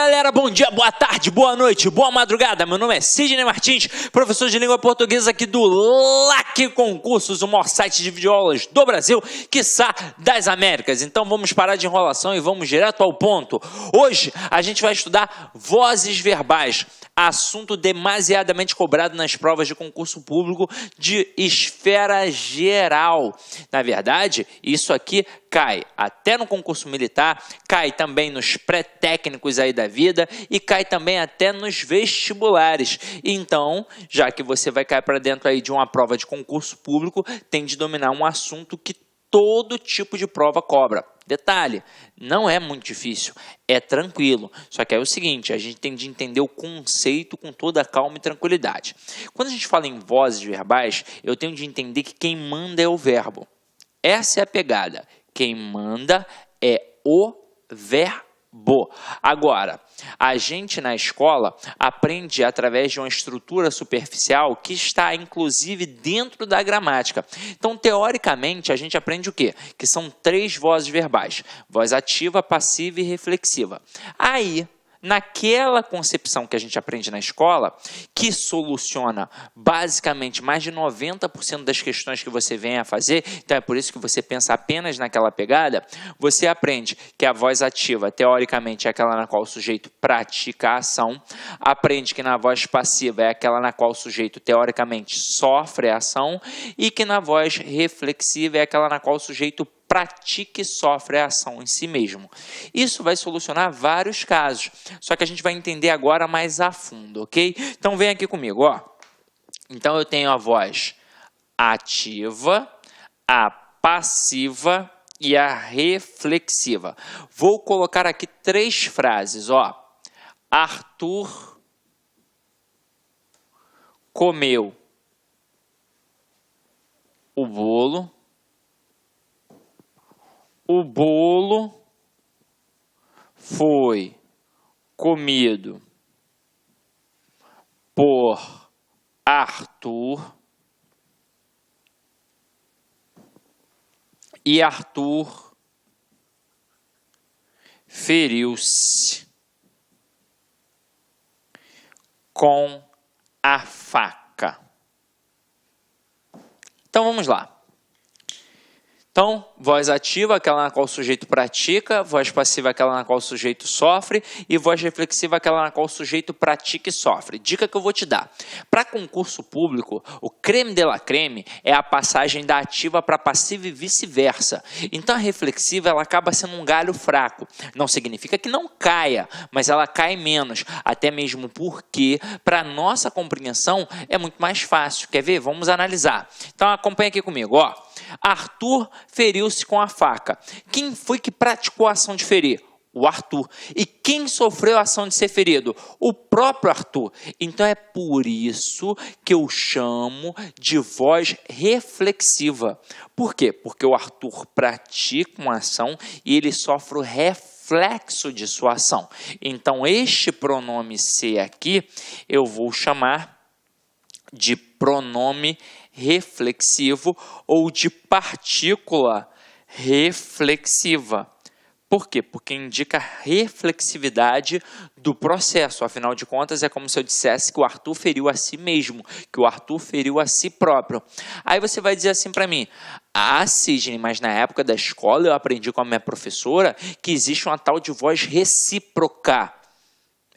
Galera, bom dia, boa tarde, boa noite, boa madrugada. Meu nome é Sidney Martins, professor de língua portuguesa aqui do LAC Concursos, o maior site de videoaulas do Brasil, quiçá das Américas. Então vamos parar de enrolação e vamos direto ao ponto. Hoje a gente vai estudar vozes verbais, assunto demasiadamente cobrado nas provas de concurso público de esfera geral. Na verdade, isso aqui cai até no concurso militar, cai também nos pré-técnicos aí da vida e cai também até nos vestibulares. Então, já que você vai cair para dentro aí de uma prova de concurso público, tem de dominar um assunto que todo tipo de prova cobra. Detalhe, não é muito difícil, é tranquilo. Só que é o seguinte, a gente tem de entender o conceito com toda a calma e tranquilidade. Quando a gente fala em vozes verbais, eu tenho de entender que quem manda é o verbo. Essa é a pegada. Quem manda é o verbo. Agora, a gente na escola aprende através de uma estrutura superficial que está, inclusive, dentro da gramática. Então, teoricamente, a gente aprende o quê? Que são 3 vozes verbais. Voz ativa, passiva e reflexiva. Aí, naquela concepção que a gente aprende na escola, que soluciona basicamente mais de 90% das questões que você vem a fazer, então é por isso que você pensa apenas naquela pegada, você aprende que a voz ativa, teoricamente, é aquela na qual o sujeito pratica a ação, aprende que na voz passiva é aquela na qual o sujeito, teoricamente, sofre a ação, e que na voz reflexiva é aquela na qual o sujeito pratica e sofre a ação em si mesmo. Isso vai solucionar vários casos, só que a gente vai entender agora mais a fundo, ok? Então vem aqui comigo, ó. Então eu tenho a voz ativa, a passiva e a reflexiva. Vou colocar aqui 3 frases, ó. Arthur comeu o bolo. O bolo foi comido por Arthur e Arthur feriu-se com a faca. Então vamos lá. Então, voz ativa, aquela na qual o sujeito pratica, voz passiva, aquela na qual o sujeito sofre, e voz reflexiva, aquela na qual o sujeito pratica e sofre. Dica que eu vou te dar. Para concurso público, o creme de la creme é a passagem da ativa para passiva e vice-versa. Então, a reflexiva ela acaba sendo um galho fraco. Não significa que não caia, mas ela cai menos. Até mesmo porque, para nossa compreensão, é muito mais fácil. Quer ver? Vamos analisar. Então, acompanha aqui comigo, ó. Arthur feriu-se com a faca. Quem foi que praticou a ação de ferir? O Arthur. E quem sofreu a ação de ser ferido? O próprio Arthur. Então é por isso que eu chamo de voz reflexiva. Por quê? Porque o Arthur pratica uma ação e ele sofre o reflexo de sua ação. Então este pronome ser aqui eu vou chamar de pronome reflexivo ou de partícula reflexiva. Por quê? Porque indica a reflexividade do processo. Afinal de contas, é como se eu dissesse que o Arthur feriu a si mesmo, que o Arthur feriu a si próprio. Aí você vai dizer assim para mim, Sidney, mas na época da escola eu aprendi com a minha professora que existe uma tal de voz recíproca.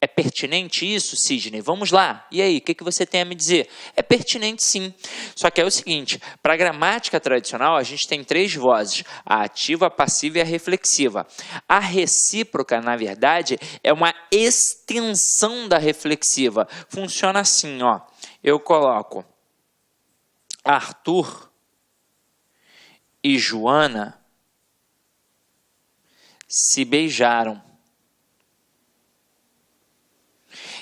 É pertinente isso, Sidney? Vamos lá. E aí, o que você tem a me dizer? É pertinente sim. Só que é o seguinte, para a gramática tradicional, a gente tem 3 vozes, a ativa, a passiva e a reflexiva. A recíproca, na verdade, é uma extensão da reflexiva. Funciona assim, ó. Eu coloco Arthur e Joana se beijaram.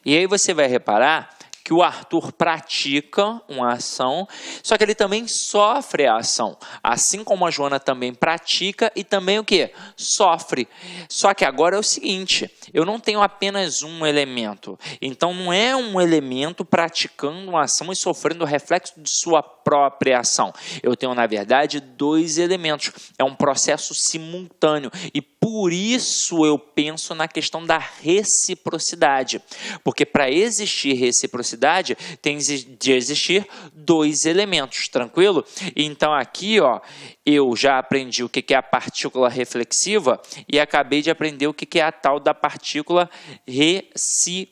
E aí você vai reparar que o Arthur pratica uma ação, só que ele também sofre a ação. Assim como a Joana também pratica e também o quê? Sofre. Só que agora é o seguinte, eu não tenho apenas um elemento. Então não é um elemento praticando uma ação e sofrendo o reflexo de sua própria ação. Eu tenho, na verdade, 2 elementos. É um processo simultâneo. E por isso eu penso na questão da reciprocidade. Porque para existir reciprocidade, tem de existir dois elementos, tranquilo? Então aqui, ó, eu já aprendi o que é a partícula reflexiva e acabei de aprender o que é a tal da partícula recíproca.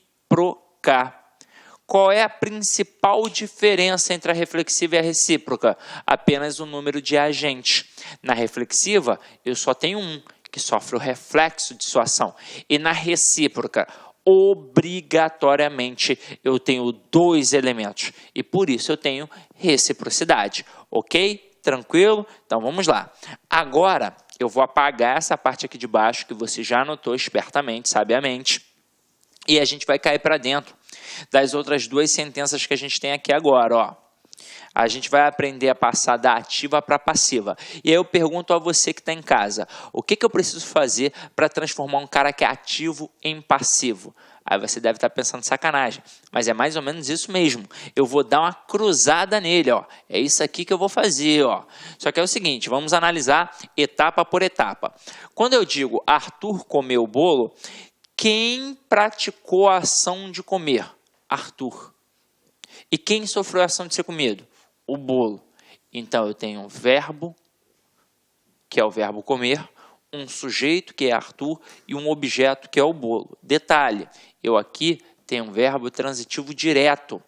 Qual é a principal diferença entre a reflexiva e a recíproca? Apenas o número de agentes. Na reflexiva, eu só tenho um, que sofre o reflexo de sua ação. E na recíproca, obrigatoriamente, eu tenho dois elementos. E por isso eu tenho reciprocidade. Ok? Tranquilo? Então vamos lá. Agora, eu vou apagar essa parte aqui de baixo, que você já anotou espertamente, sabiamente. E a gente vai cair para dentro das outras duas sentenças que a gente tem aqui agora, ó. A gente vai aprender a passar da ativa para a passiva. E aí eu pergunto a você que está em casa, o que eu preciso fazer para transformar um cara que é ativo em passivo? Aí você deve estar pensando sacanagem, mas é mais ou menos isso mesmo. Eu vou dar uma cruzada nele, ó. É isso aqui que eu vou fazer, ó. Só que é o seguinte, vamos analisar etapa por etapa. Quando eu digo Arthur comeu o bolo, quem praticou a ação de comer? Arthur. E quem sofreu a ação de ser comido? O bolo. Então, eu tenho um verbo, que é o verbo comer, um sujeito, que é Arthur, e um objeto, que é o bolo. Detalhe, eu aqui tenho um verbo transitivo direto.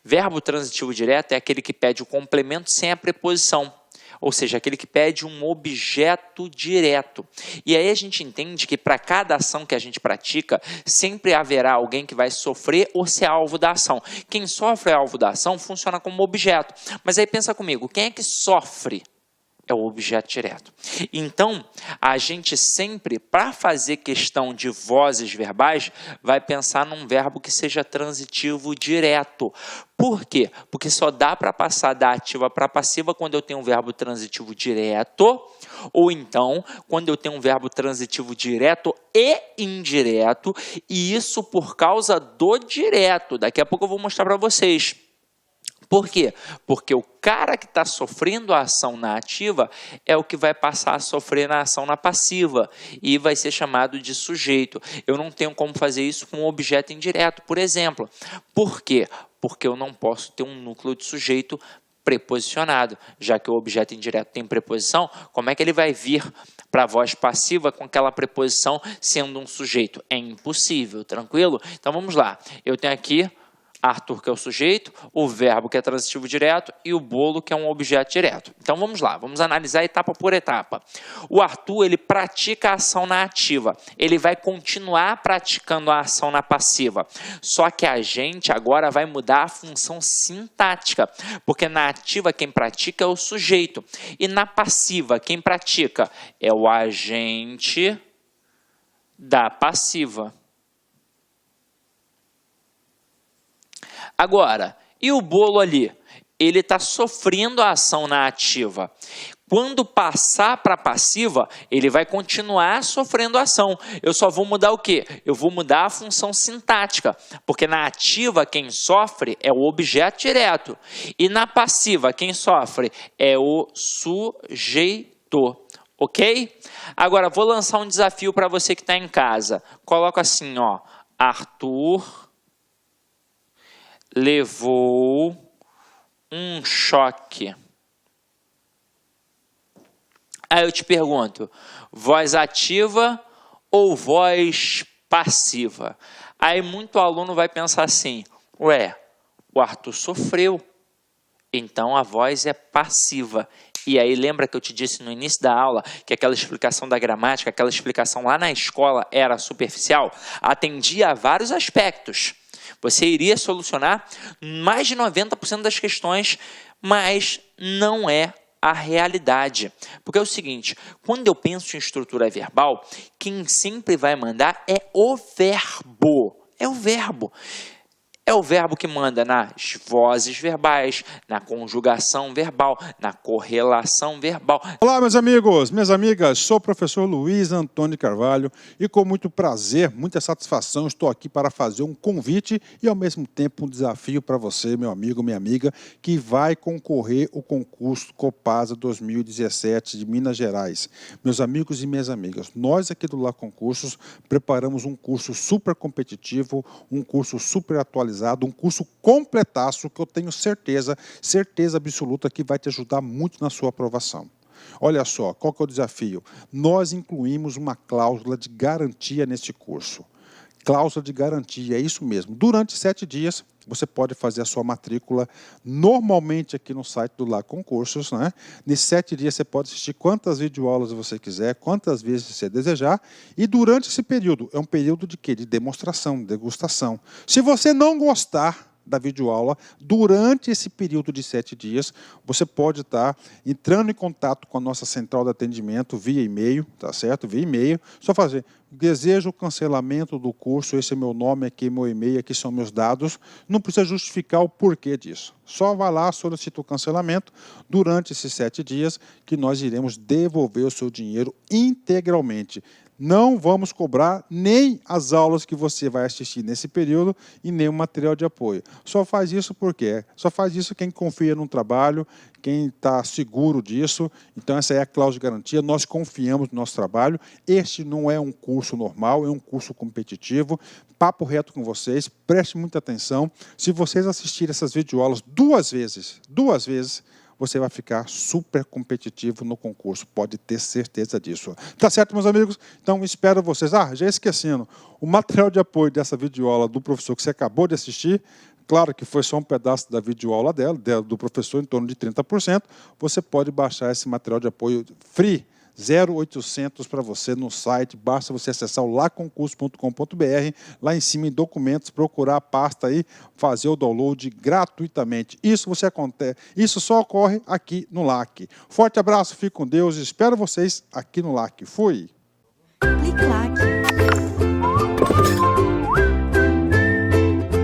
Verbo transitivo direto é aquele que pede o complemento sem a preposição. Ou seja, aquele que pede um objeto direto. E aí a gente entende que para cada ação que a gente pratica, sempre haverá alguém que vai sofrer ou ser alvo da ação. Quem sofre é alvo da ação funciona como objeto. Mas aí pensa comigo, quem é que sofre? É o objeto direto. Então, a gente sempre, para fazer questão de vozes verbais, vai pensar num verbo que seja transitivo direto. Por quê? Porque só dá para passar da ativa para a passiva quando eu tenho um verbo transitivo direto, ou então, quando eu tenho um verbo transitivo direto e indireto, e isso por causa do direto. Daqui a pouco eu vou mostrar para vocês. Por quê? Porque o cara que está sofrendo a ação na ativa é o que vai passar a sofrer na ação na passiva e vai ser chamado de sujeito. Eu não tenho como fazer isso com um objeto indireto, por exemplo. Por quê? Porque eu não posso ter um núcleo de sujeito preposicionado, já que o objeto indireto tem preposição, como é que ele vai vir para a voz passiva com aquela preposição sendo um sujeito? É impossível, tranquilo? Então vamos lá, eu tenho aqui Arthur, que é o sujeito, o verbo, que é transitivo direto, e o bolo, que é um objeto direto. Então, vamos lá, vamos analisar etapa por etapa. O Arthur, ele pratica a ação na ativa. Ele vai continuar praticando a ação na passiva. Só que a gente agora vai mudar a função sintática, porque na ativa quem pratica é o sujeito. E na passiva, quem pratica é o agente da passiva. Agora, e o bolo ali? Ele está sofrendo a ação na ativa. Quando passar para a passiva, ele vai continuar sofrendo a ação. Eu só vou mudar o quê? Eu vou mudar a função sintática, porque na ativa quem sofre é o objeto direto. E na passiva quem sofre é o sujeito. Ok? Agora, vou lançar um desafio para você que está em casa. Coloca assim, ó, Arthur levou um choque. Aí eu te pergunto, voz ativa ou voz passiva? Aí muito aluno vai pensar assim, ué, o Arthur sofreu, então a voz é passiva. E aí lembra que eu te disse no início da aula que aquela explicação da gramática, aquela explicação lá na escola era superficial? Atendia a vários aspectos. Você iria solucionar mais de 90% das questões, mas não é a realidade. Porque é o seguinte, quando eu penso em estrutura verbal, quem sempre vai mandar é o verbo. É o verbo. é o verbo que manda nas vozes verbais, na conjugação verbal, na correlação verbal. Olá, meus amigos, minhas amigas, sou o professor Luiz Antônio Carvalho e com muito prazer, muita satisfação, estou aqui para fazer um convite e ao mesmo tempo um desafio para você, meu amigo, minha amiga, que vai concorrer ao concurso Copasa 2017 de Minas Gerais. Meus amigos e minhas amigas, nós aqui do Lá Concursos preparamos um curso super competitivo, um curso super atualizado, um curso completaço que eu tenho certeza absoluta que vai te ajudar muito na sua aprovação. Olha só, qual que é o desafio? Nós incluímos uma cláusula de garantia neste curso. Cláusula de garantia, é isso mesmo. Durante 7 dias, você pode fazer a sua matrícula normalmente aqui no site do Lá Concursos, né? Nesses 7 dias você pode assistir quantas videoaulas você quiser, quantas vezes você desejar. E durante esse período, é um período de quê? De demonstração, de degustação. Se você não gostar da videoaula, durante esse período de 7 dias, você pode estar entrando em contato com a nossa central de atendimento via e-mail, tá certo? Via e-mail, só fazer, desejo o cancelamento do curso, esse é meu nome, aqui é meu e-mail, aqui são meus dados, não precisa justificar o porquê disso. Só vai lá, solicita o cancelamento durante esses 7 dias que nós iremos devolver o seu dinheiro integralmente. Não vamos cobrar nem as aulas que você vai assistir nesse período e nem o material de apoio. Só faz isso por quê? Só faz isso quem confia no trabalho, quem está seguro disso. Então essa é a cláusula de garantia, nós confiamos no nosso trabalho. Este não é um curso normal, é um curso competitivo. Papo reto com vocês, preste muita atenção. Se vocês assistirem essas videoaulas 2 vezes, você vai ficar super competitivo no concurso, pode ter certeza disso. Tá certo, meus amigos? Então, espero vocês. Já esquecendo, o material de apoio dessa videoaula do professor que você acabou de assistir, claro que foi só um pedaço da videoaula do professor, em torno de 30%, você pode baixar esse material de apoio free, 0800 para você no site, basta você acessar o laconcurso.com.br, lá em cima em documentos, procurar a pasta aí, fazer o download gratuitamente. Isso só ocorre aqui no LAC. Forte abraço, fique com Deus, espero vocês aqui no LAC. Fui! Clique LAC.